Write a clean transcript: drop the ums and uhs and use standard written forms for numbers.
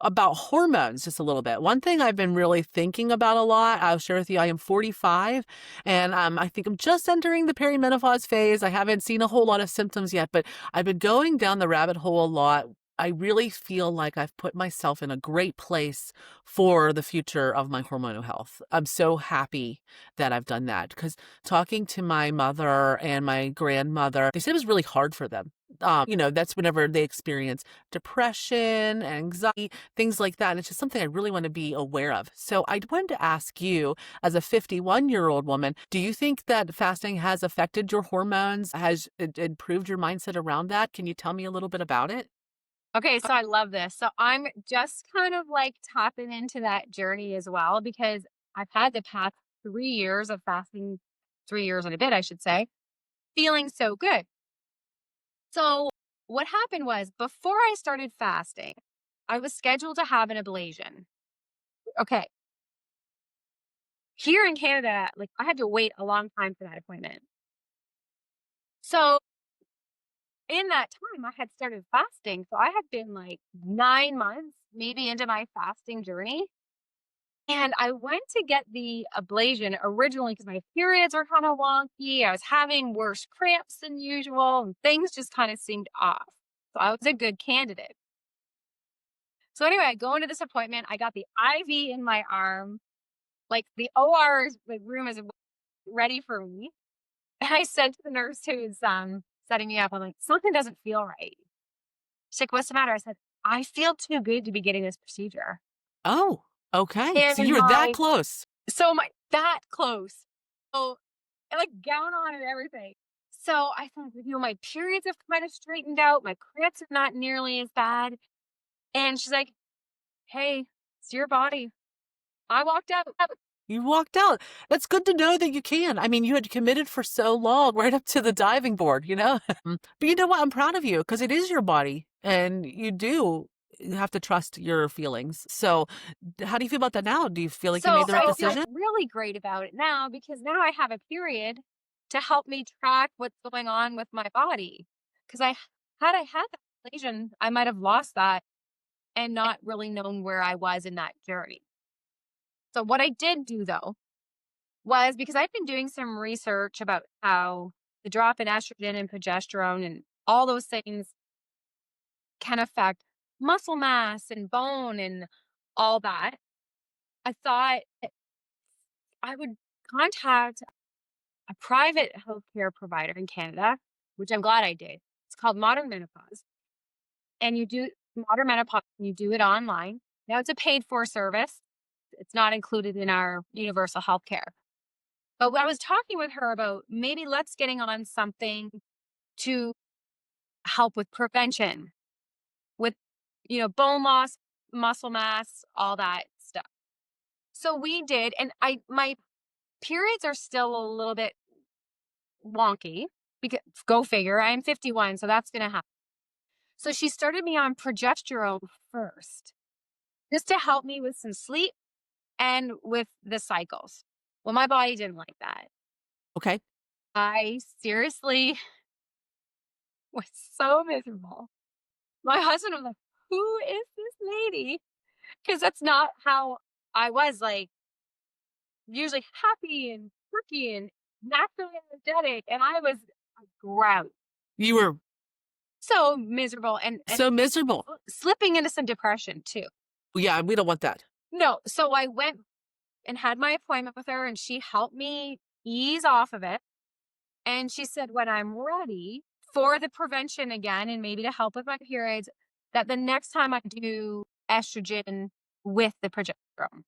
about hormones just a little bit. One thing I've been really thinking about a lot, I'll share with you, I am 45 and I think I'm just entering the perimenopause phase. I haven't seen a whole lot of symptoms yet, but I've been going down the rabbit hole a lot. I really feel like I've put myself in a great place for the future of my hormonal health. I'm so happy that I've done that because talking to my mother and my grandmother, they said it was really hard for them. That's whenever they experience depression, anxiety, things like that. And it's just something I really want to be aware of. So I wanted to ask you, as a 51-year-old woman, do you think that fasting has affected your hormones? Has it improved your mindset around that? Can you tell me a little bit about it? Okay, so I love this. So I'm just kind of like tapping into that journey as well because I've had the past 3 years of fasting, 3 years and a bit, I should say, feeling so good. So what happened was before I started fasting, I was scheduled to have an ablation. Okay. Here in Canada, like I had to wait a long time for that appointment. So in that time, I had started fasting. So I had been like 9 months maybe into my fasting journey. And I went to get the ablation originally because my periods were kind of wonky. I was having worse cramps than usual, and things just kind of seemed off. So I was a good candidate. So anyway, I go into this appointment. I got the IV in my arm, like the room is ready for me. And I said to the nurse who's setting me up, I'm like, something doesn't feel right. She's like, what's the matter? I said, I feel too good to be getting this procedure. Oh, okay. So And you were that close. my that close. So and like gown on and everything. So I thought, my periods have kind of straightened out. My cramps are not nearly as bad. And she's like, hey, it's your body. I walked out. You walked out. That's good to know that you can. I mean, you had committed for so long, right up to the diving board, you know? But you know what? I'm proud of you because it is your body and you have to trust your feelings. So, how do you feel about that now? Do you feel like you So made the right I feel decision? really great about it now because now I have a period to help me track what's going on with my body. Because I had that lesion, I might have lost that and not really known where I was in that journey. So what I did do though was because I've been doing some research about how the drop in estrogen and progesterone and all those things can affect muscle mass and bone and all that. I thought I would contact a private healthcare provider in Canada, which I'm glad I did. It's called Modern Menopause. And you do Modern Menopause, and you do it online. Now it's a paid for service. It's not included in our universal healthcare. But I was talking with her about maybe let's getting on something to help with prevention, with bone loss, muscle mass, all that stuff. So we did, and I my periods are still a little bit wonky because go figure, I am 51, so that's gonna happen. So she started me on progesterone first, just to help me with some sleep and with the cycles. Well, my body didn't like that. Okay. I seriously was so miserable. My husband was like, "Who is this lady?" Because that's not how I was, like, usually happy and quirky and naturally energetic, and I was a grouch. You were So miserable and so miserable. slipping into some depression too. Yeah, we don't want that. No, so I went and had my appointment with her, and she helped me ease off of it, and she said, "When I'm ready for the prevention again and maybe to help with my periods, that the next time I do estrogen with the progesterone."